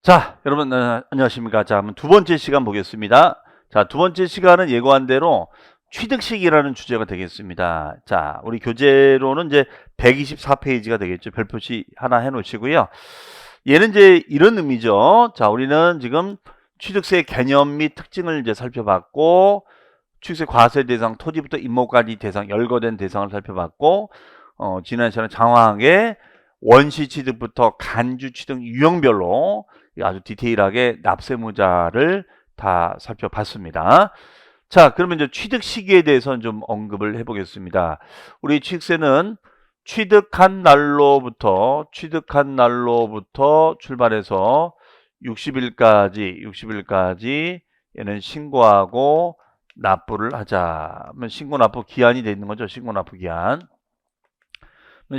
자, 여러분 안녕하십니까? 자, 한번 두 번째 시간 보겠습니다. 자, 두 번째 시간은 예고한 대로 취득식이라는 주제가 되겠습니다. 자, 우리 교재로는 이제 124페이지가 되겠죠. 별표시 하나 해 놓으시고요. 얘는 이제 이런 의미죠. 자, 우리는 지금 취득세 개념 및 특징을 이제 살펴봤고, 취득세 과세 대상, 토지부터 임목까지 대상, 열거된 대상을 살펴봤고, 지난 시간에 장황하게 원시 취득부터 간주 취득 유형별로 아주 디테일하게 납세무자를 다 살펴봤습니다. 자, 그러면 이제 취득 시기에 대해서 좀 언급을 해보겠습니다. 우리 취득세는 취득한 날로부터 출발해서 60일까지 얘는 신고하고 납부를 하자. 그러면 신고 납부 기한이 돼 있는 거죠. 신고 납부 기한.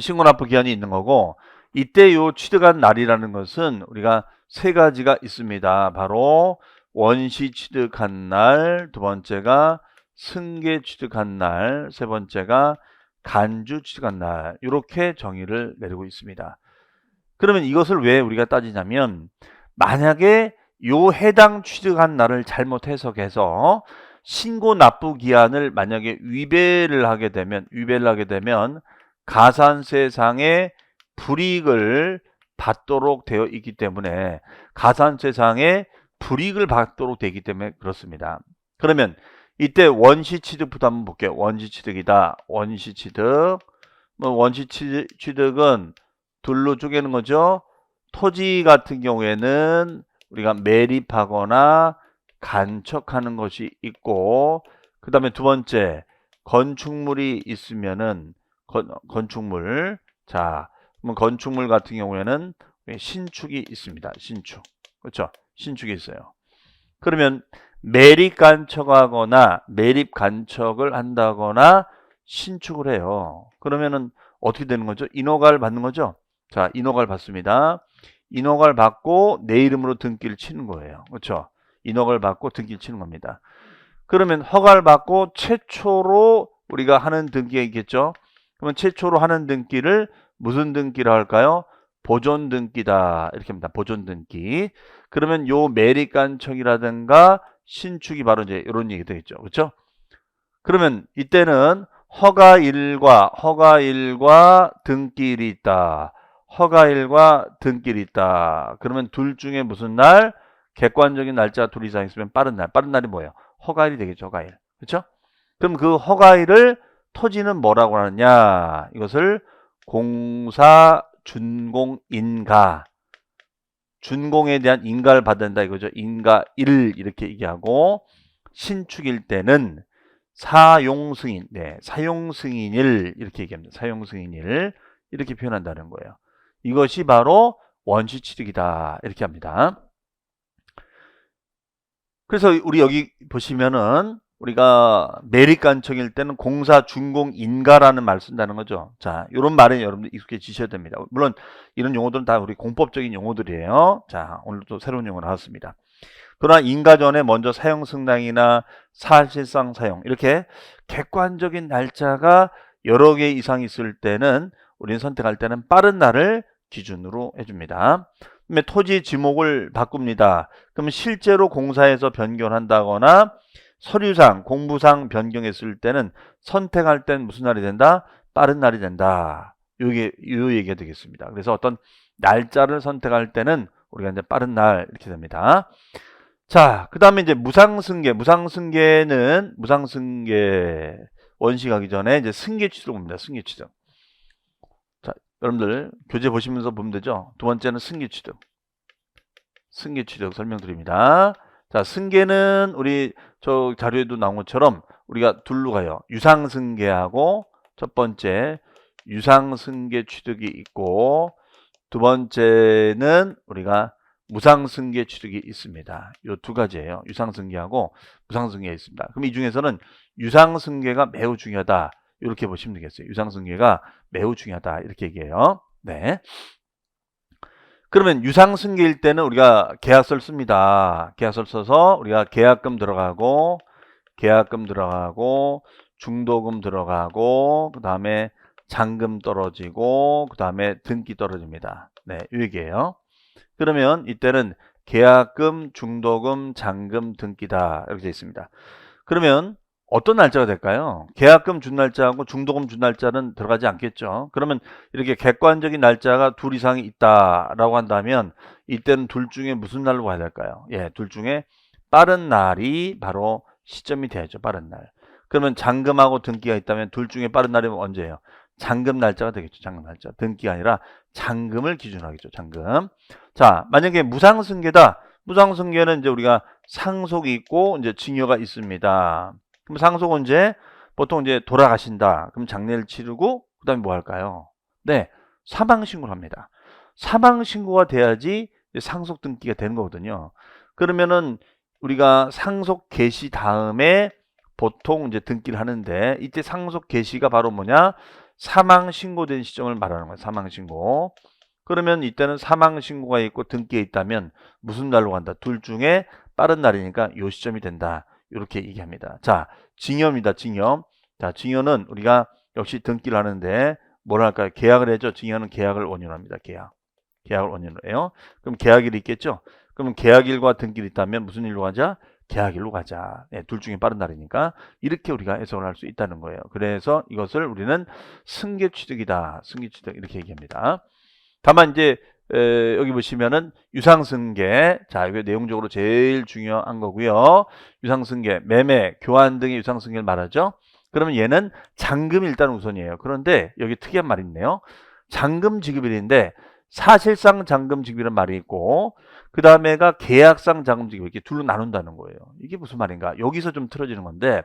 신고 납부 기한이 있는 거고, 이때 요 취득한 날이라는 것은 우리가 세 가지가 있습니다. 바로 원시 취득한 날, 두 번째가 승계 취득한 날, 세 번째가 간주 취득한 날, 이렇게 정의를 내리고 있습니다. 그러면 이것을 왜 우리가 따지냐면, 만약에 요 해당 취득한 날을 잘못 해석해서 신고 납부 기한을 만약에 위배를 하게 되면 가산세상의 불이익을 받도록 되어 있기 때문에 가산세상의 불이익을 받도록 되기 때문에 그렇습니다. 그러면 이때 원시취득부터 한번 볼게요. 원시취득이다. 원시취득. 원시취득은 둘로 쪼개는 거죠. 토지 같은 경우에는 우리가 매립하거나 간척하는 것이 있고, 그 다음에 두 번째 건축물이 있으면은 건축물. 자, 그러면 건축물 같은 경우에는 신축이 있습니다. 신축. 그렇죠? 신축이 있어요. 그러면 매립 간척하거나 매립 간척을 한다거나 신축을 해요. 그러면은 어떻게 되는 거죠? 인허가를 받는 거죠? 자, 인허가를 받습니다. 인허가를 받고 내 이름으로 등기를 치는 거예요. 그렇죠? 인허가를 받고 등기를 치는 겁니다. 그러면 허가를 받고 최초로 우리가 하는 등기가 있겠죠? 그러면 최초로 하는 등기를 무슨 등기라 할까요? 보존 등기다. 이렇게 합니다. 보존 등기. 그러면 요 매립간척이라든가 신축이 바로 이제 이런 얘기 되겠죠. 그렇죠? 그러면 이때는 허가일과 등기일이 있다. 허가일과 등기일이 있다. 그러면 둘 중에 무슨 날? 객관적인 날짜 둘 이상 있으면 빠른 날. 빠른 날이 뭐예요? 허가일이 되겠죠. 허가일. 그렇죠? 그럼 그 허가일을 토지는 뭐라고 하느냐? 이것을 공사 준공인가. 준공에 대한 인가를 받는다 이거죠. 인가 1 이렇게 얘기하고, 신축일 때는 사용승인, 사용승인일 이렇게 얘기합니다. 사용승인일 이렇게 표현한다는 거예요. 이것이 바로 원시취득이다 이렇게 합니다. 그래서 우리 여기 보시면은 우리가 매립간척일 때는 공사 준공인가라는 말을 쓴다는 거죠. 자, 이런 말에 여러분들 익숙해지셔야 됩니다. 물론 이런 용어들은 다 우리 공법적인 용어들이에요. 자, 오늘 또 새로운 용어 나왔습니다. 그러나 인가 전에 먼저 사용 승낙이나 사실상 사용 이렇게 객관적인 날짜가 여러 개 이상 있을 때는 우리는 선택할 때는 빠른 날을 기준으로 해줍니다. 그다음에 토지 지목을 바꿉니다. 그럼 실제로 공사에서 변경한다거나 서류상, 공부상 변경했을 때는 선택할 땐 무슨 날이 된다? 빠른 날이 된다. 요 얘기가 되겠습니다. 그래서 어떤 날짜를 선택할 때는 우리가 이제 빠른 날 이렇게 됩니다. 자, 그 다음에 이제 무상승계. 무상승계 원시 가기 전에 이제 승계 취득 봅니다. 승계 취득. 자, 여러분들 교재 보시면서 보면 되죠. 두 번째는 승계 취득. 승계 취득 설명드립니다. 자, 승계는 우리 저 자료에도 나온 것처럼 우리가 둘로 가요. 유상승계하고 첫 번째 유상승계 취득이 있고, 두 번째는 우리가 무상승계 취득이 있습니다. 이 두 가지예요. 유상승계하고 무상승계가 있습니다. 그럼 이 중에서는 유상승계가 매우 중요하다. 이렇게 보시면 되겠어요. 유상승계가 매우 중요하다. 이렇게 얘기해요. 네. 그러면 유상승계일 때는 우리가 계약서를 씁니다. 계약서를 써서 우리가 계약금 들어가고 중도금 들어가고 그 다음에 잔금 떨어지고 그 다음에 등기 떨어집니다. 네, 이 얘기예요. 그러면 이때는 계약금, 중도금, 잔금, 등기다. 이렇게 되어 있습니다. 그러면 어떤 날짜가 될까요? 계약금 준 날짜하고 중도금 준 날짜는 들어가지 않겠죠. 그러면 이렇게 객관적인 날짜가 둘 이상이 있다라고 한다면 이때는 둘 중에 무슨 날로 가야 될까요? 예, 둘 중에 빠른 날이 바로 시점이 돼야죠. 빠른 날. 그러면 잔금하고 등기가 있다면 둘 중에 빠른 날이 언제예요? 잔금 날짜가 되겠죠. 잔금 날짜. 등기가 아니라 잔금을 기준으로 하겠죠. 잔금. 자, 만약에 무상승계다. 무상승계는 이제 우리가 상속이 있고 이제 증여가 있습니다. 그럼 상속 언제? 보통 이제 돌아가신다. 그럼 장례를 치르고 그다음에 뭐 할까요? 네, 사망 신고를 합니다. 사망 신고가 돼야지 상속 등기가 되는 거거든요. 그러면은 우리가 상속 개시 다음에 보통 이제 등기를 하는데 이때 상속 개시가 바로 뭐냐? 사망 신고된 시점을 말하는 거예요. 사망 신고. 그러면 이때는 사망 신고가 있고 등기에 있다면 무슨 날로 간다? 둘 중에 빠른 날이니까 요 시점이 된다. 이렇게 얘기합니다. 자, 증여입니다. 증여. 자, 증여는 우리가 역시 등기를 하는데 뭘 할까요? 계약을 해죠. 증여는 계약을 원인으로 합니다. 계약을 원인으로 해요. 그럼 계약일이 있겠죠? 그러면 계약일과 등기일이 있다면 무슨 일로 가자? 계약일로 가자. 네, 둘 중에 빠른 날이니까 이렇게 우리가 해석을 할 수 있다는 거예요. 그래서 이것을 우리는 승계취득이다. 승계취득 이렇게 얘기합니다. 다만 이제 여기 보시면은 유상승계, 자 이게 내용적으로 제일 중요한 거고요. 유상승계, 매매, 교환 등의 유상승계를 말하죠. 그러면 얘는 잔금이 일단 우선이에요. 그런데 여기 특이한 말이 있네요. 잔금 지급일인데 사실상 잔금 지급이라는 말이 있고 그 다음에가 계약상 잔금 지급 이렇게 둘로 나눈다는 거예요. 이게 무슨 말인가? 여기서 좀 틀어지는 건데,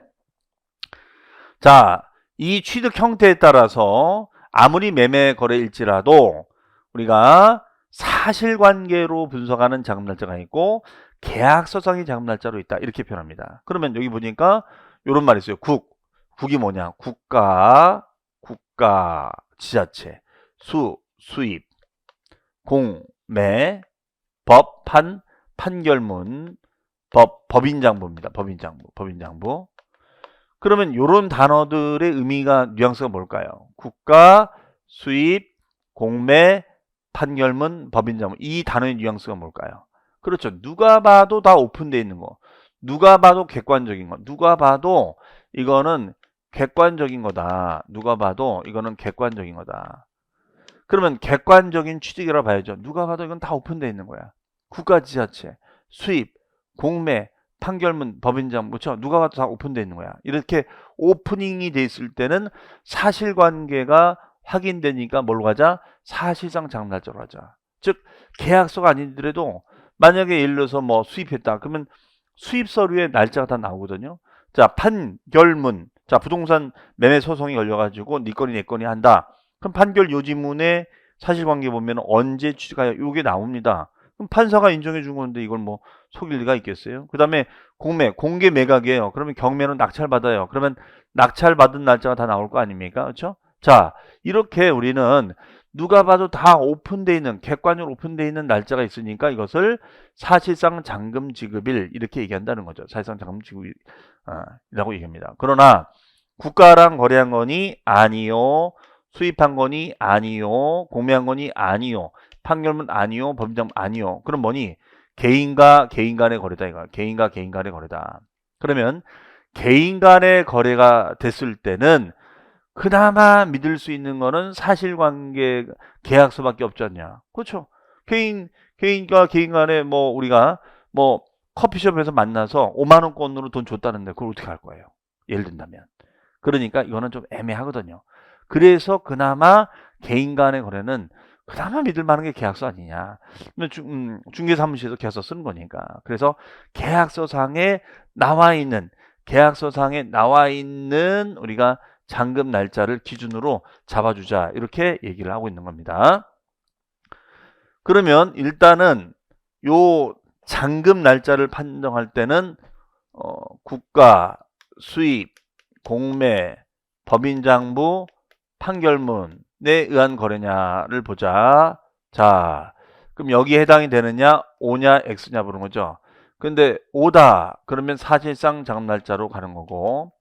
자, 이 취득 형태에 따라서 아무리 매매 거래일지라도 우리가 사실관계로 분석하는 잔금 날짜가 있고 계약서상의 잔금 날짜로 있다. 이렇게 표현합니다. 그러면 여기 보니까 이런 말이 있어요. 국이 뭐냐? 국가, 지자체, 수입, 공, 매, 법, 판결문, 법인장부입니다. 법인장부. 그러면 이런 단어들의 의미가 뉘앙스가 뭘까요? 국가, 수입, 공매, 판결문, 법인장부. 이 단어의 뉘앙스가 뭘까요? 그렇죠. 누가 봐도 다 오픈되어 있는 거. 누가 봐도 객관적인 거. 누가 봐도 이거는 객관적인 거다. 누가 봐도 이거는 객관적인 거다. 그러면 객관적인 취득이라고 봐야죠. 누가 봐도 이건 다 오픈되어 있는 거야. 국가, 지자체, 수입, 공매, 판결문, 법인장, 그렇죠? 누가 봐도 다 오픈되어 있는 거야. 이렇게 오프닝이 돼 있을 때는 사실관계가 확인되니까 뭘로 가자? 사실상 잔금날짜로 가자. 즉 계약서가 아니더라도 만약에 예를 들어서 뭐 수입했다. 그러면 수입 서류에 날짜가 다 나오거든요. 자, 판결문. 자, 부동산 매매 소송이 걸려가지고 네 건이 내 건이 한다. 그럼 판결 요지문에 사실관계 보면 언제 취득하여 이게 나옵니다. 그럼 판사가 인정해 준 건데 이걸 뭐 속일 리가 있겠어요? 그 다음에 공개 매각이에요. 그러면 경매는 낙찰받아요. 그러면 낙찰받은 날짜가 다 나올 거 아닙니까? 그렇죠? 자, 이렇게 우리는 누가 봐도 다 오픈되어 있는, 객관적으로 오픈되어 있는 날짜가 있으니까 이것을 사실상 잔금 지급일 이렇게 얘기한다는 거죠. 사실상 잔금 지급이라고 얘기합니다. 그러나 국가랑 거래한 거니 아니요. 수입한 거니 아니요. 공매한 거니 아니요. 판결문 아니요. 법인장 아니요. 그럼 뭐니? 개인과 개인 간의 거래다 이거. 개인과 개인 간의 거래다. 그러면 개인 간의 거래가 됐을 때는 그나마 믿을 수 있는 거는 사실관계 계약서밖에 없지 않냐. 그렇죠? 개인과 개인 간에 뭐 우리가 뭐 커피숍에서 만나서 5만 원권으로 돈 줬다는데 그걸 어떻게 할 거예요? 예를 든다면. 그러니까 이거는 좀 애매하거든요. 그래서 그나마 개인 간의 거래는 그나마 믿을 만한 게 계약서 아니냐. 중개사무실에서 계약서 쓰는 거니까. 그래서 계약서상에 나와 있는 우리가 잔금 날짜를 기준으로 잡아주자. 이렇게 얘기를 하고 있는 겁니다. 그러면 일단은 요 잔금 날짜를 판정할 때는 국가, 수입, 공매, 법인장부, 판결문에 의한 거래냐를 보자. 자, 그럼 여기에 해당이 되느냐, O냐, X냐 보는 거죠. 근데 O다. 그러면 사실상 잔금 날짜로 가는 거고,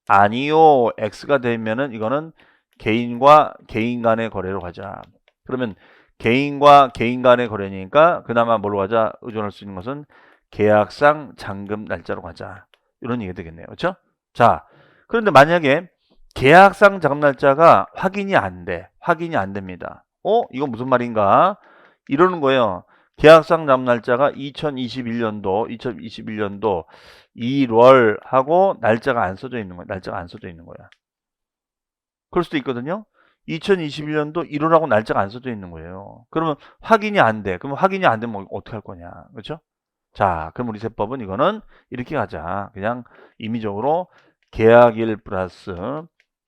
아니요, X가 되면은 이거는 개인과 개인 간의 거래로 가자. 그러면 개인과 개인 간의 거래니까 그나마 뭘로 가자? 의존할 수 있는 것은 계약상 잔금 날짜로 가자. 이런 얘기가 되겠네요. 그렇죠? 자, 그런데 만약에 계약상 잔금 날짜가 확인이 안 돼. 확인이 안 됩니다. 이건 무슨 말인가? 이러는 거예요. 계약상 잔금 날짜가 2021년도 1월 하고 날짜가 안 써져 있는 거야. 날짜가 안 써져 있는 거야. 그럴 수도 있거든요. 2021년도 1월하고 날짜가 안 써져 있는 거예요. 그러면 확인이 안 돼. 그러면 확인이 안 되면 어떻게 할 거냐. 그렇죠? 자, 그럼 우리 세법은 이거는 이렇게 가자. 그냥 임의적으로 계약일 플러스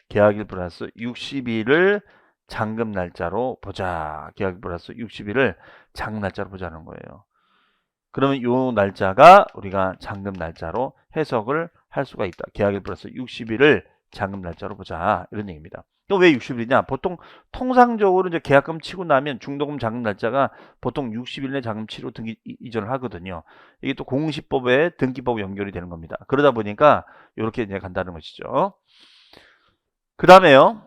60일을 잔금 날짜로 보자. 계약일 플러스 60일을 잔금 날짜로 보자는 거예요. 그러면 요 날짜가 우리가 잔금 날짜로 해석을 할 수가 있다. 계약일 플러스 60일을 잔금 날짜로 보자. 이런 얘기입니다. 또 왜 60일이냐? 보통 통상적으로 이제 계약금 치고 나면 중도금 잔금 날짜가 보통 60일 내 잔금 치료 등기 이전을 하거든요. 이게 또 공시법에 등기법 연결이 되는 겁니다. 그러다 보니까 이렇게 이제 간다는 것이죠. 그 다음에요.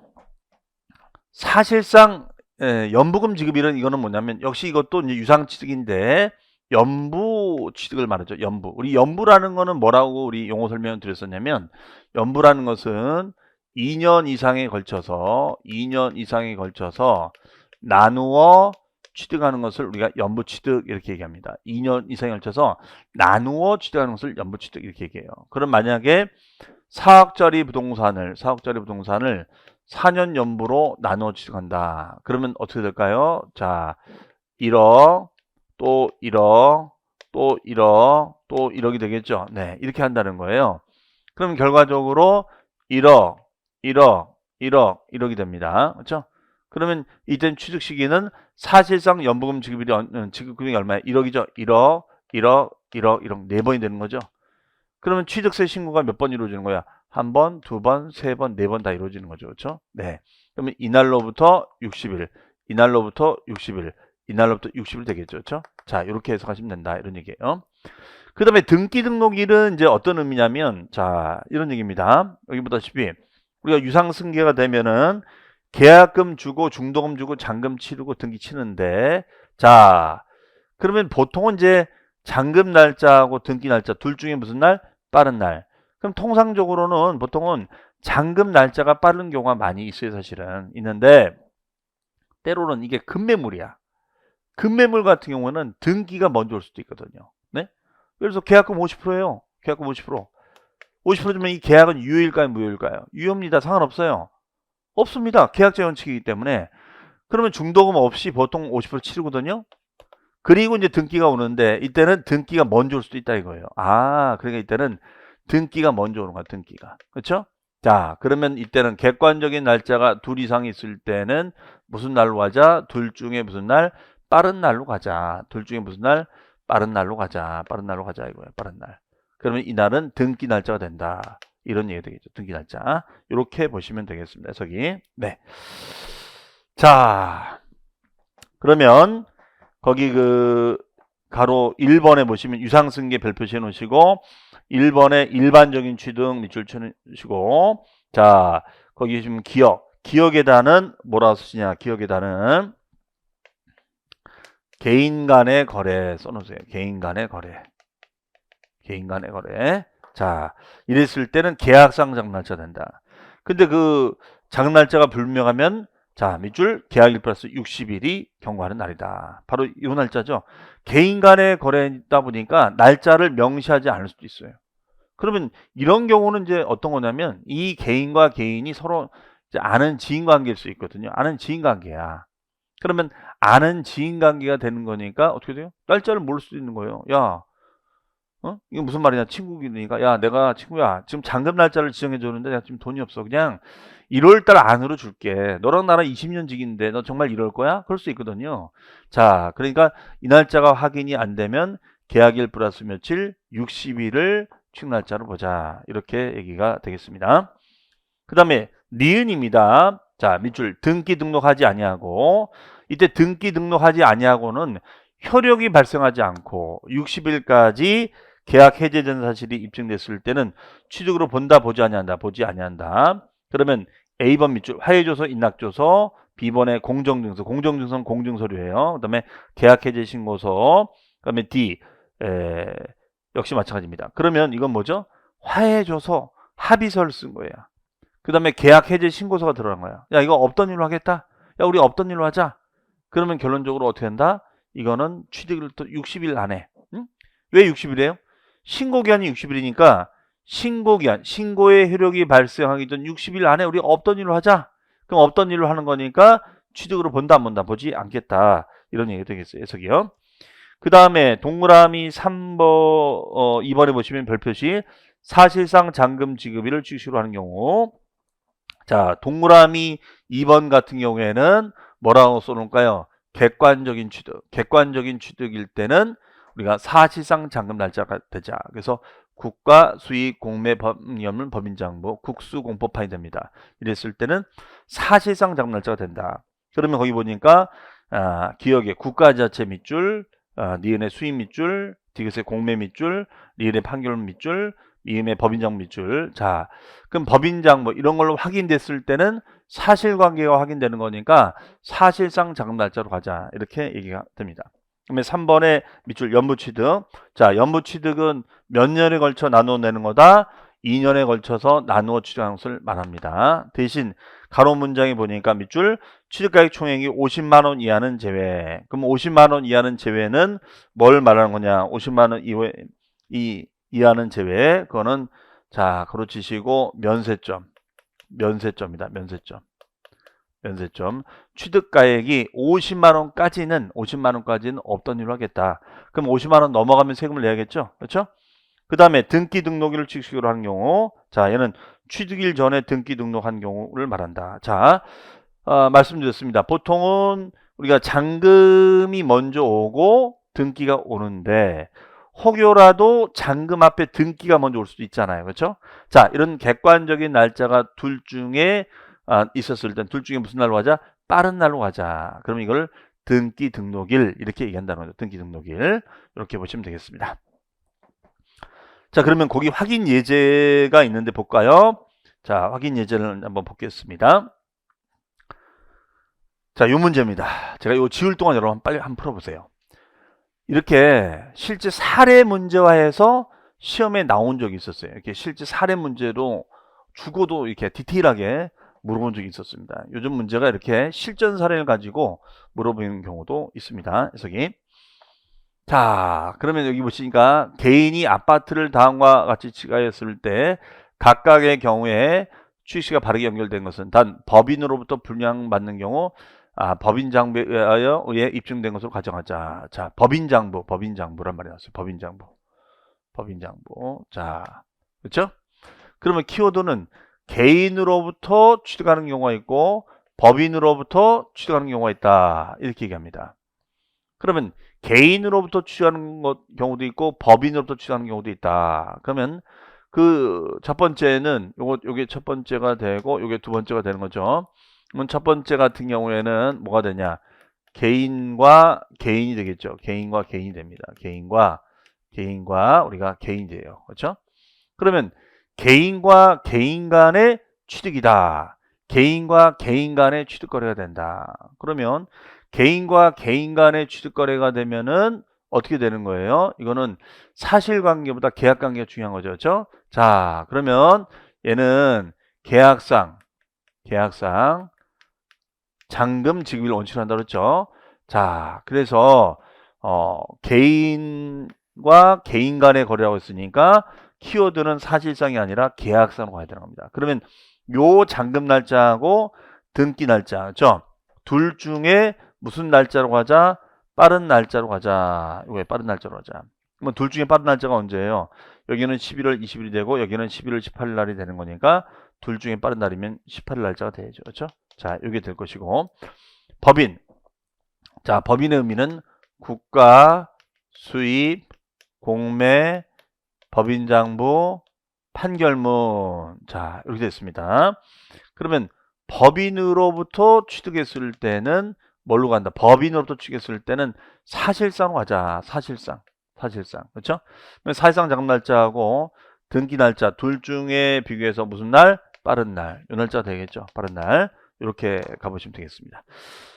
사실상 연부금 지급일은 이거는 뭐냐면 역시 이것도 이제 유상취득인데 연부 취득을 말하죠. 연부. 우리 연부라는 거는 뭐라고 우리 용어 설명을 드렸었냐면 연부라는 것은 2년 이상에 걸쳐서 나누어 취득하는 것을 우리가 연부 취득 이렇게 얘기합니다. 2년 이상에 걸쳐서 나누어 취득하는 것을 연부 취득 이렇게 얘기해요. 그럼 만약에 4억짜리 부동산을 4년 연부로 나누어 취득한다. 그러면 어떻게 될까요? 자, 1억, 또 1억, 또 1억, 또 1억이 되겠죠. 네, 이렇게 한다는 거예요. 그럼 결과적으로 1억, 1억이 됩니다. 그렇죠? 그러면 이때 취득 시기는 사실상 연부금 지급금액이 얼마야? 1억이죠. 1억, 4번이 되는 거죠. 그러면 취득세 신고가 몇 번 이루어지는 거야? 한 번, 두 번, 세 번, 네 번 다 이루어지는 거죠. 그렇죠? 네. 그러면 이날로부터 60일, 이날로부터 60일 되겠죠. 그렇죠? 자, 이렇게 해석하시면 된다. 이런 얘기예요. 그 다음에 등기 등록일은 이제 어떤 의미냐면, 자, 이런 얘기입니다. 여기 보다시피 우리가 유상승계가 되면은 계약금 주고 중도금 주고 잔금 치르고 등기 치는데, 자, 그러면 보통은 이제 잔금 날짜하고 등기 날짜 둘 중에 무슨 날? 빠른 날. 그럼 통상적으로는 보통은 잔금 날짜가 빠른 경우가 많이 있어요. 사실은 있는데 때로는 이게 급매물이야. 급매물 같은 경우는 등기가 먼저 올 수도 있거든요. 네? 그래서 계약금 50%예요. 계약금 50%. 50%면 이 계약은 유효일까요? 무효일까요? 유효입니다. 상관없어요. 없습니다. 계약자 원칙이기 때문에. 그러면 중도금 없이 보통 50% 치르거든요. 그리고 이제 등기가 오는데 이때는 등기가 먼저 올 수도 있다 이거예요. 그러니까 이때는 등기가 먼저 오는 거야. 등기가. 그렇죠? 자, 그러면 이때는 객관적인 날짜가 둘 이상 있을 때는 무슨 날로 가자? 둘 중에 무슨 날? 빠른 날로 가자. 둘 중에 무슨 날? 빠른 날로 가자. 빠른 날로 가자 이거예요. 빠른 날. 그러면 이 날은 등기 날짜가 된다. 이런 얘기 되겠죠. 등기 날짜. 이렇게 보시면 되겠습니다. 해석이. 네. 자, 그러면 거기 그 가로 1번에 보시면 유상승계 별표시 해 놓으시고 1번에 일반적인 취득 밑줄 쳐주시고, 자, 거기 지금 기억에다는 뭐라고 쓰시냐? 기억에다는 개인 간의 거래 써놓으세요. 개인 간의 거래. 자, 이랬을 때는 계약상 잔금날짜 된다. 근데 그 잔금날짜가 불명하면 자, 밑줄 계약일 플러스 60일이 경과하는 날이다. 바로 이 날짜죠. 개인 간의 거래이다 보니까 날짜를 명시하지 않을 수도 있어요. 그러면 이런 경우는 이제 어떤 거냐면 이 개인과 개인이 서로 이제 아는 지인 관계일 수 있거든요. 아는 지인 관계야. 그러면 아는 지인 관계가 되는 거니까 어떻게 돼요? 날짜를 모를 수도 있는 거예요. 야, 이거 무슨 말이냐? 친구니까 야, 내가 친구야. 지금 잔금 날짜를 지정해 줬는데 내가 지금 돈이 없어. 그냥 1월달 안으로 줄게. 너랑 나랑 20년 지기인데 너 정말 이럴 거야? 그럴 수 있거든요. 자, 그러니까 이 날짜가 확인이 안 되면 계약일 플러스 며칠 60일을 취득 날짜로 보자. 이렇게 얘기가 되겠습니다. 그 다음에 니은입니다. 자, 밑줄 등기 등록하지 아니하고, 이때 등기 등록하지 아니하고는 효력이 발생하지 않고 60일까지 계약 해제된 사실이 입증됐을 때는 취득으로 본다, 보지 아니한다. 그러면 A번 밑줄 화해조서, 인락조서 B번에 공정증서. 공정증서는 공증서류예요. 그 다음에 계약해제 신고서. 그 다음에 D. 역시 마찬가지입니다. 그러면 이건 뭐죠? 화해줘서 합의서를 쓴 거예요. 그 다음에 계약해제 신고서가 들어간 거야. 야, 이거 없던 일로 하겠다. 야, 우리 없던 일로 하자. 그러면 결론적으로 어떻게 한다? 이거는 취득일 또 60일 안에. 응? 왜 60일이에요? 신고기한이 60일이니까 신고기한, 신고의 효력이 발생하기 전 60일 안에 우리 없던 일로 하자. 그럼 없던 일로 하는 거니까 취득으로 본다 안 본다? 보지 않겠다. 이런 얘기가 되겠어요. 해석이요. 그 다음에 동그라미 3번, 2번에 보시면 별표시 사실상 잔금 지급일을 취식으로 하는 경우. 자, 동그라미 2번 같은 경우에는 뭐라고 써놓을까요? 객관적인 취득. 객관적인 취득일 때는 우리가 사실상 잔금 날짜가 되자. 그래서 국가 수익 공매 법률 법인장부 국수공법판이 됩니다. 이랬을 때는 사실상 잔금 날짜가 된다. 그러면 거기 보니까 기억에 국가자체 밑줄, 니은의 수입 밑줄, 디귿의 공매 밑줄, 리을의 판결 밑줄, 미음의 법인장부 밑줄. 자, 그럼 법인장부 이런 걸로 확인됐을 때는 사실관계가 확인되는 거니까 사실상 잔금 날짜로 가자. 이렇게 얘기가 됩니다. 그러면 3번의 밑줄 연부취득. 자, 연부취득은 몇 년에 걸쳐 나누어 내는 거다? 2년에 걸쳐서 나누어 취득하는 것을 말합니다. 대신 가로 문장에 보니까 밑줄 취득가액 총액이 50만 원 이하는 제외. 그럼 50만 원 이하는 제외는 뭘 말하는 거냐? 50만 원 이하는 제외. 그거는 자, 가로 치시고 면세점. 면세점이다. 면세점. 면세점. 취득가액이 50만 원까지는 없던 일로 하겠다. 그럼 50만 원 넘어가면 세금을 내야겠죠? 그렇죠? 그 다음에 등기 등록일을 취득으로 하는 경우. 자, 얘는 취득일 전에 등기 등록한 경우를 말한다. 자, 말씀드렸습니다. 보통은 우리가 잔금이 먼저 오고 등기가 오는데 혹여라도 잔금 앞에 등기가 먼저 올 수도 있잖아요. 그렇죠? 자, 이런 객관적인 날짜가 둘 중에 있었을 땐 둘 중에 무슨 날로 가자? 빠른 날로 가자. 그럼 이걸 등기 등록일 이렇게 얘기한다는 거죠. 등기 등록일. 이렇게 보시면 되겠습니다. 자, 그러면 거기 확인 예제가 있는데 볼까요? 자, 확인 예제를 한번 보겠습니다. 자, 이 문제입니다. 제가 이거 지울 동안 여러분 빨리 한번 풀어보세요. 이렇게 실제 사례 문제화해서 시험에 나온 적이 있었어요. 이렇게 실제 사례 문제로 주고도 이렇게 디테일하게 물어본 적이 있었습니다. 요즘 문제가 이렇게 실전 사례를 가지고 물어보는 경우도 있습니다. 해석이. 자, 그러면 여기 보시니까 개인이 아파트를 다음과 같이 취득하였을 때 각각의 경우에 취득시가 바르게 연결된 것은 단 법인으로부터 분양받는 경우 법인장부에 의해 입증된 것으로 가정하자. 자, 법인장부란 말이 나왔어요. 법인장부. 자, 그렇죠? 그러면 키워드는 개인으로부터 취득하는 경우가 있고 법인으로부터 취득하는 경우가 있다. 이렇게 얘기합니다. 그러면 개인으로부터 취득하는 경우도 있고 법인으로부터 취득하는 경우도 있다. 그러면 그 첫 번째는 요게 첫 번째가 되고 요게 두 번째가 되는 거죠. 그러면 첫 번째 같은 경우에는 뭐가 되냐? 개인과 개인이 되겠죠. 개인과 개인이 됩니다. 개인과 우리가 개인이 돼요. 그렇죠? 그러면 개인과 개인 간의 취득이다. 개인과 개인 간의 취득거래가 된다. 그러면 개인과 개인 간의 취득거래가 되면은 어떻게 되는 거예요? 이거는 사실관계보다 계약관계가 중요한 거죠. 그렇죠? 자, 그러면 얘는 계약상 잔금 지급일 원칙을 한다고 했죠. 자, 그래서 개인과 개인 간의 거래라고 했으니까 키워드는 사실상이 아니라 계약상으로 가야 되는 겁니다. 그러면 요 잔금 날짜하고 등기 날짜, 그렇죠? 둘 중에 무슨 날짜로 가자? 빠른 날짜로 가자. 왜 빠른 날짜로 가자? 그러면 둘 중에 빠른 날짜가 언제예요? 여기는 11월 20일이 되고 여기는 11월 18일 날이 되는 거니까 둘 중에 빠른 날이면 18일 날짜가 되죠. 그렇죠? 자, 이게 될 것이고 법인. 자, 법인의 의미는 국가, 수입, 공매, 법인장부, 판결문. 자, 이렇게 됐습니다. 그러면 법인으로부터 취득했을 때는 뭘로 간다? 법인으로부터 취득했을 때는 사실상으로 가자. 사실상. 그렇죠? 사실상 잔금 날짜하고 등기 날짜 둘 중에 비교해서 무슨 날? 빠른 날. 요 날짜 되겠죠. 빠른 날. 이렇게 가보시면 되겠습니다.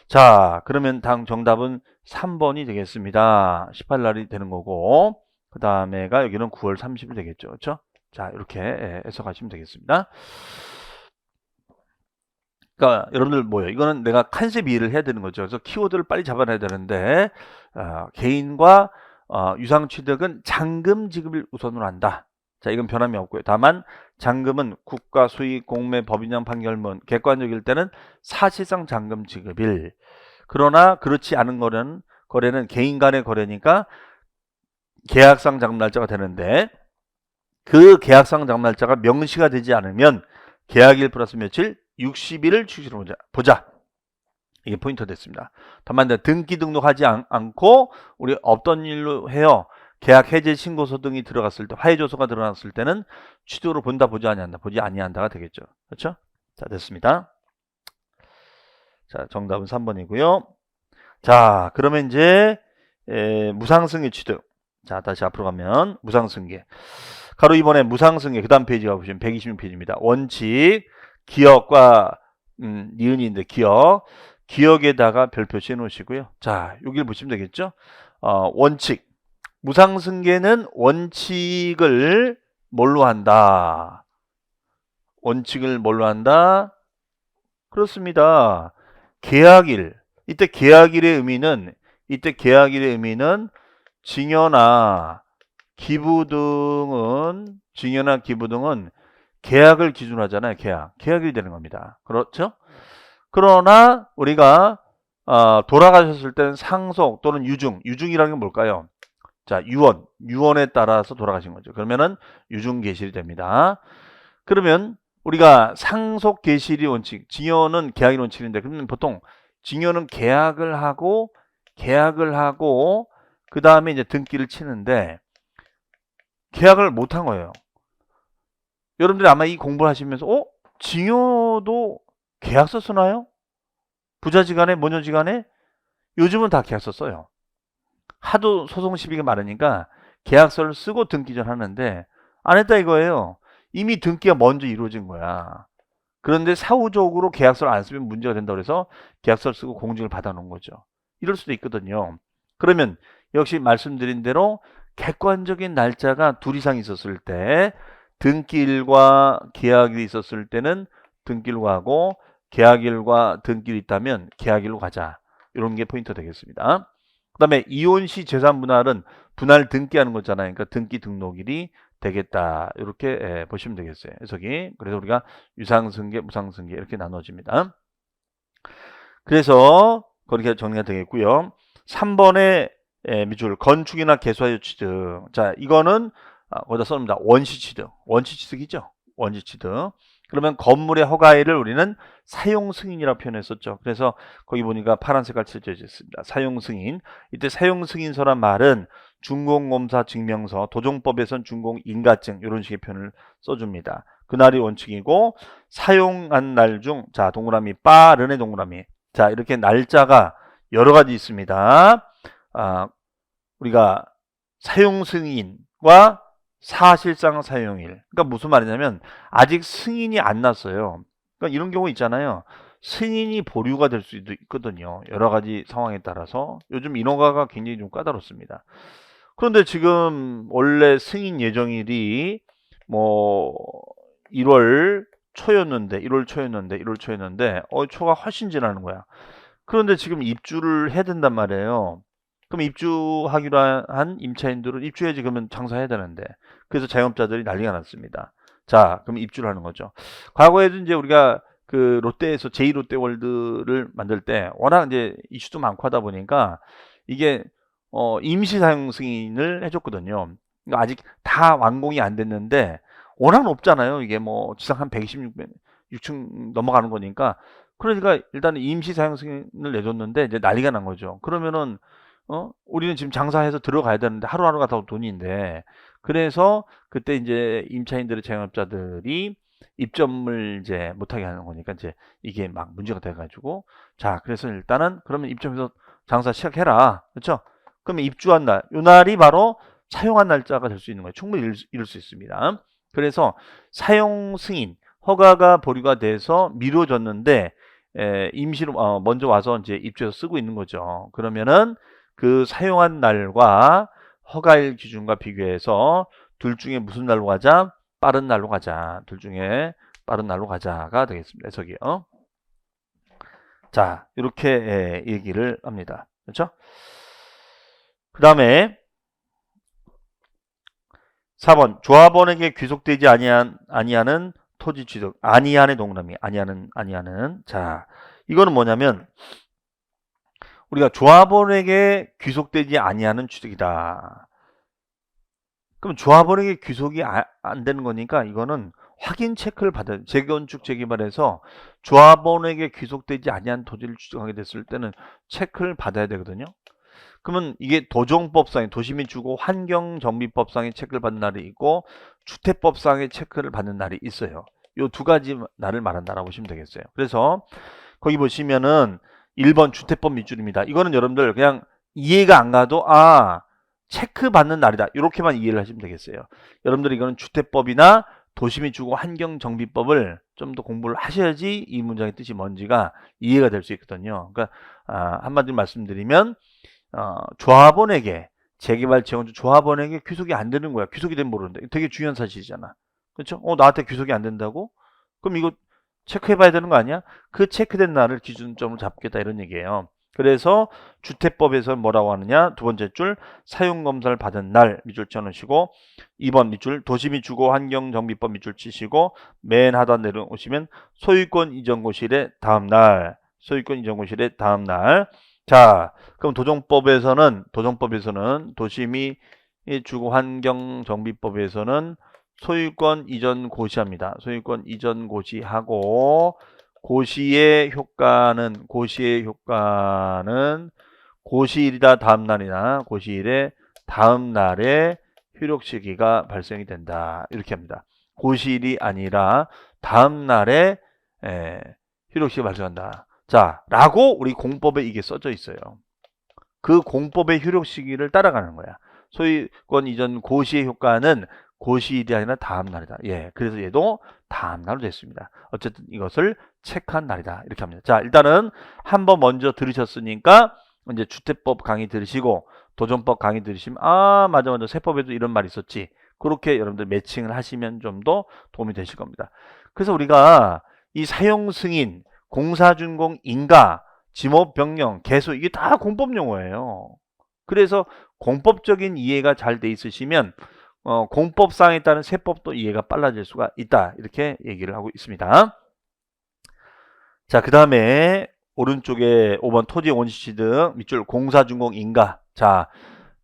자, 그러면 정답은 3번이 되겠습니다. 18날이 되는 거고, 그 다음에가 여기는 9월 30일 되겠죠. 그렇죠? 자, 이렇게 해석하시면 되겠습니다. 그러니까 여러분들 뭐예요? 이거는 내가 컨셉 이해를 해야 되는 거죠. 그래서 키워드를 빨리 잡아내야 되는데, 개인과 유상 취득은 잔금 지급을 우선으로 한다. 자, 이건 변함이 없고요. 다만 잔금은 국가 수익 공매 법인형 판결문 객관적일 때는 사실상 잔금 지급일. 그러나 그렇지 않은 거래는 개인 간의 거래니까 계약상 잔금 날짜가 되는데, 그 계약상 잔금 날짜가 명시가 되지 않으면 계약일 플러스 며칠 60일을 추시로 보자. 이게 포인트가 됐습니다. 다만 등기 등록하지 않고 우리 없던 일로 해요. 계약 해제 신고서 등이 들어갔을 때, 화해 조서가 들어갔을 때는 취득으로 본다, 보지 아니한다, 보지 아니한다가 되겠죠. 그렇죠? 자, 됐습니다. 자, 정답은 3번이고요. 자, 그러면 이제 무상승계 취득. 자, 다시 앞으로 가면 무상승계. 가로 2번에 무상승계, 그 다음 페이지가 보시면 126페이지입니다. 원칙, 기억과 니은인데 기억에다가 별표시 해놓으시고요. 자, 여기를 보시면 되겠죠. 원칙, 무상승계는 원칙을 뭘로 한다? 원칙을 뭘로 한다? 그렇습니다. 계약일. 이때 계약일의 의미는 증여나 기부 등은 계약을 기준으로 하잖아요. 계약일이 되는 겁니다. 그렇죠? 그러나 우리가 돌아가셨을 때는 상속 또는 유증이라는 게 뭘까요? 자, 유언에 따라서 돌아가신 거죠. 그러면은 유증계실이 됩니다. 그러면 우리가 상속 계실이 원칙, 증여는 계약일 원칙인데, 그러면 보통 증여는 계약을 하고 그 다음에 이제 등기를 치는데 계약을 못 한 거예요. 여러분들이 아마 이 공부를 하시면서 증여도 계약서 쓰나요? 부자지간에 모녀지간에? 요즘은 다 계약서 써요. 하도 소송 시비가 많으니까 계약서를 쓰고 등기전 하는데 안 했다 이거예요. 이미 등기가 먼저 이루어진 거야. 그런데 사후적으로 계약서를 안 쓰면 문제가 된다고 해서 계약서를 쓰고 공증을 받아 놓은 거죠. 이럴 수도 있거든요. 그러면 역시 말씀드린 대로 객관적인 날짜가 둘 이상 있었을 때, 등기일과 계약일이 있었을 때는 등기일로 가고 계약일과 등기일이 있다면 계약일로 가자. 이런 게 포인트 되겠습니다. 그 다음에 이혼 시 재산 분할은 분할 등기하는 거잖아요. 그러니까 등기 등록일이 되겠다. 이렇게 보시면 되겠어요. 해석이. 그래서 우리가 유상승계, 무상승계 이렇게 나눠집니다. 그래서 그렇게 정리가 되겠고요. 3번의 밑줄 건축이나 개소유 취득. 자, 이거는 거기다 써놓습니다. 원시취득. 원시취득이죠. 원시취득. 그러면 건물의 허가일을 우리는 사용승인이라고 표현했었죠. 그래서 거기 보니까 파란 색깔 칠해져 있습니다. 사용승인. 이때 사용승인서란 말은 준공검사 증명서, 도정법에선 준공인가증 이런 식의 표현을 써줍니다. 그날이 원칙이고 사용한 날 중, 자, 동그라미 빠른의 동그라미. 자, 이렇게 날짜가 여러 가지 있습니다. 우리가 사용 승인과 사실상 사용일. 그러니까 무슨 말이냐면 아직 승인이 안 났어요. 그러니까 이런 경우 있잖아요. 승인이 보류가 될 수도 있거든요. 여러 가지 상황에 따라서. 요즘 인허가가 굉장히 좀 까다롭습니다. 그런데 지금 원래 승인 예정일이 뭐 1월 초였는데 초가 훨씬 지나는 거야. 그런데 지금 입주를 해야 된단 말이에요. 그럼 입주하기로 한 임차인들은 입주해야지 그러면 장사해야 되는데, 그래서 자영업자들이 난리가 났습니다. 자, 그럼 입주를 하는 거죠. 과거에도 이제 우리가 그 롯데에서 제2롯데월드를 만들 때 워낙 이제 이슈도 많고 하다 보니까 이게 임시 사용 승인을 해줬거든요. 그러니까 아직 다 완공이 안 됐는데 워낙 높잖아요. 이게 뭐 지상 한 126층 넘어가는 거니까. 그러니까 일단 임시 사용 승인을 내줬는데 이제 난리가 난 거죠. 그러면은 우리는 지금 장사해서 들어가야 되는데 하루하루가 다 돈인데, 그래서 그때 이제 임차인들의 자영업자들이 입점을 이제 못하게 하는 거니까 이제 이게 막 문제가 돼가지고, 자, 그래서 일단은 그러면 입점해서 장사 시작해라. 그렇죠? 그러면 입주한 날, 요 날이 바로 사용한 날짜가 될 수 있는 거예요. 충분히 이룰 수 있습니다. 그래서 사용 승인, 허가가 보류가 돼서 미뤄졌는데 임시로 먼저 와서 이제 입주해서 쓰고 있는 거죠. 그러면은 그 사용한 날과 허가일 기준과 비교해서 둘 중에 무슨 날로 가자? 빠른 날로 가자. 둘 중에 빠른 날로 가자가 되겠습니다. 해석이요. 자, 이렇게 얘기를 합니다. 그렇죠? 그 다음에 4번 조합원에게 귀속되지 아니하는 토지 취득. 아니하는 동그라미. 아니하는. 자, 이거는 뭐냐면 우리가 조합원에게 귀속되지 아니하는 취득이다. 그럼 조합원에게 귀속이 안 되는 거니까 이거는 확인 체크를 받아야 돼. 재건축 재개발에서 조합원에게 귀속되지 아니한 토지를 취득하게 됐을 때는 체크를 받아야 되거든요. 그러면 이게 도정법상의 도시민주거 환경정비법상의 체크를 받는 날이 있고 주택법상의 체크를 받는 날이 있어요. 이 두 가지 날을 말한다라고 보시면 되겠어요. 그래서 거기 보시면은 1번 주택법 밑줄입니다. 이거는 여러분들 그냥 이해가 안 가도 체크 받는 날이다. 이렇게만 이해를 하시면 되겠어요. 여러분들 이거는 주택법이나 도시민주거 환경정비법을 좀 더 공부를 하셔야지 이 문장의 뜻이 뭔지가 이해가 될 수 있거든요. 그러니까 한마디로 말씀드리면 조합원에게 재개발 재건축 조합원에게 귀속이 안 되는 거야. 귀속이 되면 모르는데 되게 중요한 사실이잖아. 그렇죠? 나한테 귀속이 안 된다고? 그럼 이거 체크해봐야 되는 거 아니야? 그 체크된 날을 기준점을 잡겠다 이런 얘기예요. 그래서 주택법에서 뭐라고 하느냐? 두 번째 줄 사용검사를 받은 날 밑줄 쳐놓으시고 2번 밑줄 도시민주거 환경정비법 밑줄 치시고 맨 하단 내려오시면 소유권 이전고실의 다음 날 자, 그럼 도정법에서는 도시민주거 환경정비법에서는 소유권 이전 고시합니다. 소유권 이전 고시하고 고시의 효과는 고시일이다 다음 날이나 고시일의 다음 날에 효력 시기가 발생이 된다. 이렇게 합니다. 고시일이 아니라 다음 날에 효력 시기가 발생한다. 자, 라고 우리 공법에 이게 써져 있어요. 그 공법의 효력 시기를 따라가는 거야. 소유권 이전 고시의 효과는 고시일이 아니라 다음 날이다. 그래서 얘도 다음 날로 됐습니다. 어쨌든 이것을 체크한 날이다. 이렇게 합니다. 자, 일단은 한번 먼저 들으셨으니까 이제 주택법 강의 들으시고 도정법 강의 들으시면 맞아 세법에도 이런 말이 있었지. 그렇게 여러분들 매칭을 하시면 좀 더 도움이 되실 겁니다. 그래서 우리가 이 사용 승인, 공사준공, 인가, 지목 변경, 개수 이게 다 공법 용어예요. 그래서 공법적인 이해가 잘 돼 있으시면 공법상에 따른 세법도 이해가 빨라질 수가 있다. 이렇게 얘기를 하고 있습니다. 자, 그 다음에 오른쪽에 5번 토지 원시취득 밑줄 공사준공 인가. 자,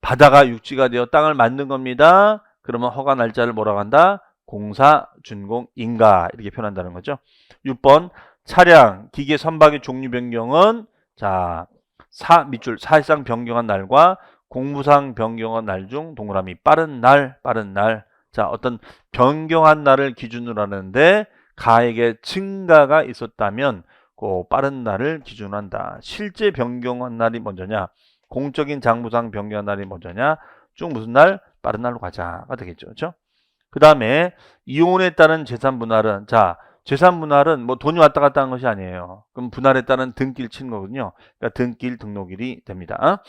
바다가 육지가 되어 땅을 만든 겁니다. 그러면 허가 날짜를 뭐라고 한다? 공사준공 인가 이렇게 표현한다는 거죠. 6번 차량 기계 선박의 종류 변경은 자, 밑줄 사실상 변경한 날과 공무상 변경한 날 중 동그라미 빠른 날. 자, 어떤 변경한 날을 기준으로 하는데 가액의 증가가 있었다면 그 빠른 날을 기준으로 한다. 실제 변경한 날이 먼저냐? 공적인 장부상 변경한 날이 먼저냐? 쭉 무슨 날? 빠른 날로 가자가 되겠죠. 그렇죠? 그 다음에 이혼에 따른 재산 분할은 자, 재산 분할은 뭐 돈이 왔다 갔다 하는 것이 아니에요. 그럼 분할에 따른 등기를 치는 거거든요. 그러니까 등기일 등록일이 됩니다.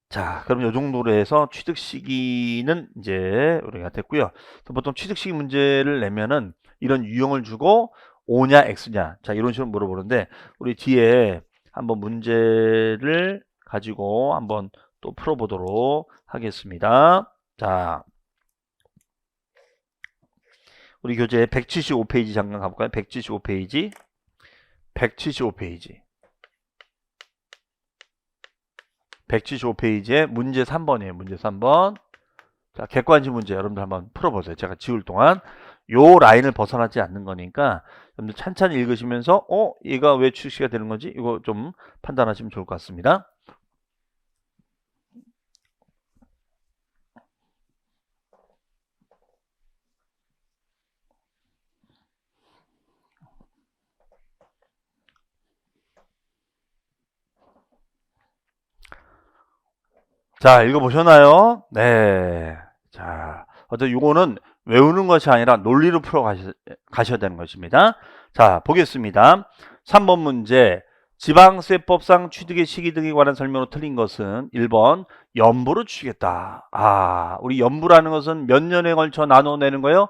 자, 그럼 이 정도로 해서 취득 시기는 이제 우리가 됐고요. 보통 취득 시기 문제를 내면은 이런 유형을 주고 O냐 X냐 자 이런 식으로 물어보는데 우리 뒤에 한번 문제를 가지고 한번 또 풀어보도록 하겠습니다. 자, 우리 교재 175페이지 잠깐 가볼까요? 175페이지 175페이지에 문제 3번이에요. 문제 3번. 자, 객관식 문제 여러분들 한번 풀어보세요. 제가 지울 동안 요 라인을 벗어나지 않는 거니까 여러분들 찬찬히 읽으시면서 얘가 왜 출시가 되는 건지 이거 좀 판단하시면 좋을 것 같습니다. 자, 읽어보셨나요? 네. 자, 어쨌든 요거는 외우는 것이 아니라 논리로 풀어 가셔야 되는 것입니다. 자, 보겠습니다. 3번 문제. 지방세법상 취득의 시기 등에 관한 설명으로 틀린 것은 1번 연부로 취득했다. 우리 연부라는 것은 몇 년에 걸쳐 나눠내는 거예요?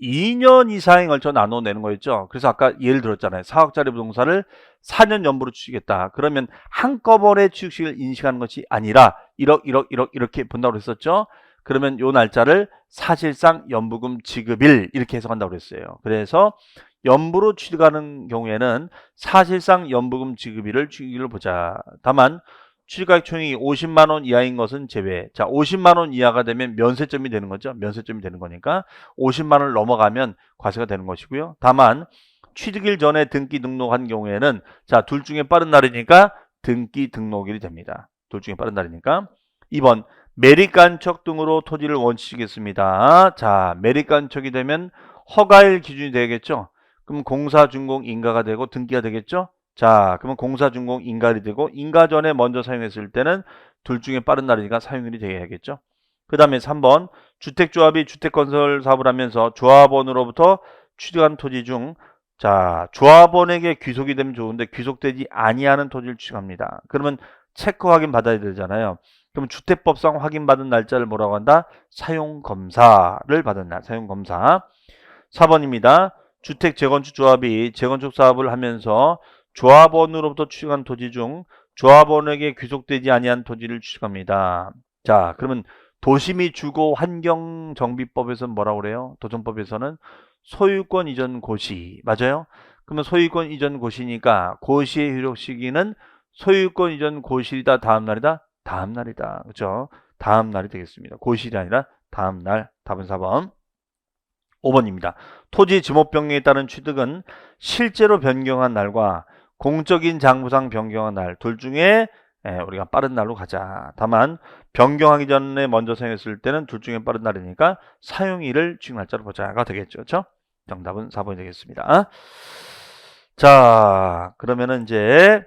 2년 이상에 걸쳐 나눠내는 거였죠. 그래서 아까 예를 들었잖아요. 4억짜리 부동산을 4년 연부로 취득했다. 그러면 한꺼번에 취득식을 인식하는 것이 아니라 1억, 1억, 1억 이렇게 본다고 했었죠. 그러면 요 날짜를 사실상 연부금 지급일 이렇게 해석한다고 그랬어요. 그래서 연부로 취득하는 경우에는 사실상 연부금 지급일을 취득일로 보자. 다만 취득가액 총액이 50만 원 이하인 것은 제외. 자, 50만 원 이하가 되면 면세점이 되는 거죠. 면세점이 되는 거니까 50만 원을 넘어가면 과세가 되는 것이고요. 다만 취득일 전에 등기 등록한 경우에는 자, 둘 중에 빠른 날이니까 등기 등록일이 됩니다. 둘 중에 빠른 날이니까. 2번 매립간척 등으로 토지를 원치시겠습니다. 자, 매립간척이 되면 허가일 기준이 되겠죠. 그럼 공사준공 인가가 되고 등기가 되겠죠. 자, 그러면 공사준공 인가일이 되고 인가 전에 먼저 사용했을 때는 둘 중에 빠른 날이니까 사용일이 되어야겠죠. 그 다음에 3번 주택조합이 주택건설 사업을 하면서 조합원으로부터 취득한 토지 중 자, 조합원에게 귀속이 되면 좋은데 귀속되지 아니하는 토지를 취득합니다. 그러면 체크 확인 받아야 되잖아요. 그럼 주택법상 확인받은 날짜를 뭐라고 한다? 사용검사를 받은 날, 사용검사. 4번입니다. 주택 재건축 조합이 재건축 사업을 하면서 조합원으로부터 취득한 토지 중 조합원에게 귀속되지 아니한 토지를 취득합니다. 자, 그러면 도시및 주거 환경정비법에서는 뭐라고 그래요? 도정법에서는 소유권 이전 고시. 맞아요? 그러면 소유권 이전 고시니까 고시의 효력 시기는 소유권 이전 고시이다, 다음 날이다? 다음 날이다. 그렇죠? 다음 날이 되겠습니다. 고시일이 아니라 다음 날. 답은 4번. 5번입니다. 토지 지목 변경에 따른 취득은 실제로 변경한 날과 공적인 장부상 변경한 날 둘 중에 우리가 빠른 날로 가자. 다만 변경하기 전에 먼저 사용했을 때는 둘 중에 빠른 날이니까 사용일을 취득 날짜로 보자가 되겠죠. 그렇죠? 정답은 4번이 되겠습니다. 자, 그러면은 이제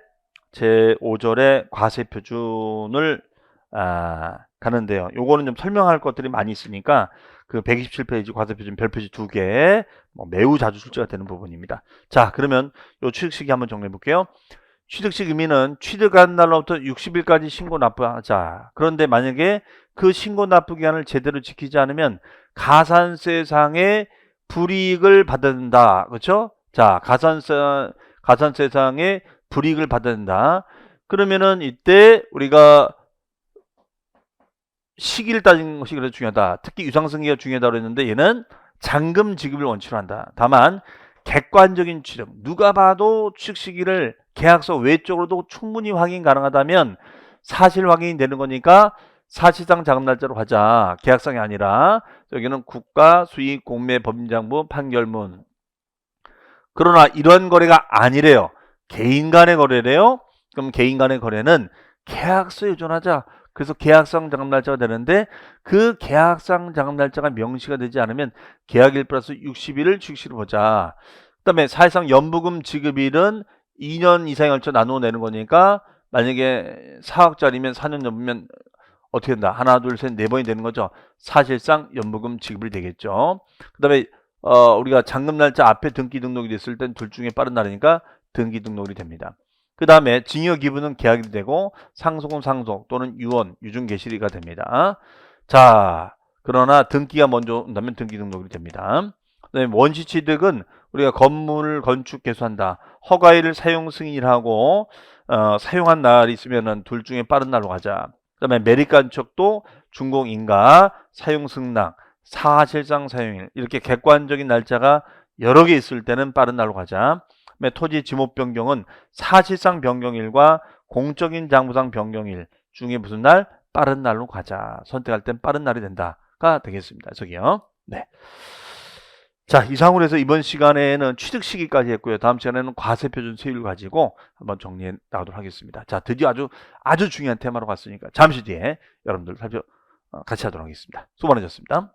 제 5절의 과세 표준을 가는데요. 요거는 좀 설명할 것들이 많이 있으니까 그 127페이지 과세 표준 별표지 2개 매우 자주 출제가 되는 부분입니다. 자, 그러면 요 취득시기 한번 정리해 볼게요. 취득식 의미는 취득한 날로부터 60일까지 신고 납부하자. 그런데 만약에 그 신고 납부 기한을 제대로 지키지 않으면 가산세상의 불이익을 받아야 된다. 그렇죠? 자, 가산세상의 불이익을 받아야 된다. 그러면은 이때 우리가 시기를 따지는 것이 그래서 중요하다. 특히 유상승계가 중요하다고 했는데 얘는 잔금 지급을 원칙으로 한다. 다만 객관적인 취득, 누가 봐도 취득 시기를 계약서 외적으로도 충분히 확인 가능하다면 사실 확인이 되는 거니까 사실상 자금 날짜로 가자. 계약상이 아니라 여기는 국가 수익 공매 법인장부 판결문. 그러나 이런 거래가 아니래요. 개인 간의 거래래요. 그럼 개인 간의 거래는 계약서에 의존하자. 그래서 계약상 자금 날짜가 되는데 그 계약상 자금 날짜가 명시가 되지 않으면 계약일 플러스 60일을 취득시로 보자. 그 다음에 사실상 연부금 지급일은 2년 이상에 걸쳐 나누어 내는 거니까 만약에 4억짜리면 4년 연부면 어떻게 된다? 하나, 둘, 셋, 네 번이 되는 거죠. 사실상 연부금 지급이 되겠죠. 그 다음에 우리가 잔금 날짜 앞에 등기 등록이 됐을 땐 둘 중에 빠른 날이니까 등기 등록이 됩니다. 그 다음에 징역 기부는 계약이 되고 상속은 상속 또는 유언, 유증계시리가 됩니다. 자, 그러나 등기가 먼저 온다면 등기 등록이 됩니다. 그다음에 원시취득은 우리가 건물을 건축 개수한다. 허가일을 사용 승인하고 사용한 날이 있으면은 둘 중에 빠른 날로 가자. 그다음에 매립간척도 준공인가, 사용 승낙, 사실상 사용일 이렇게 객관적인 날짜가 여러 개 있을 때는 빠른 날로 가자. 토지 지목 변경은 사실상 변경일과 공적인 장부상 변경일 중에 무슨 날? 빠른 날로 가자. 선택할 땐 빠른 날이 된다가 되겠습니다. 저기요. 네. 자, 이상으로 해서 이번 시간에는 취득 시기까지 했고요. 다음 시간에는 과세 표준 세율 가지고 한번 정리해 나가도록 하겠습니다. 자, 드디어 아주 중요한 테마로 갔으니까 잠시 뒤에 여러분들 같이 하도록 하겠습니다. 수고 많으셨습니다.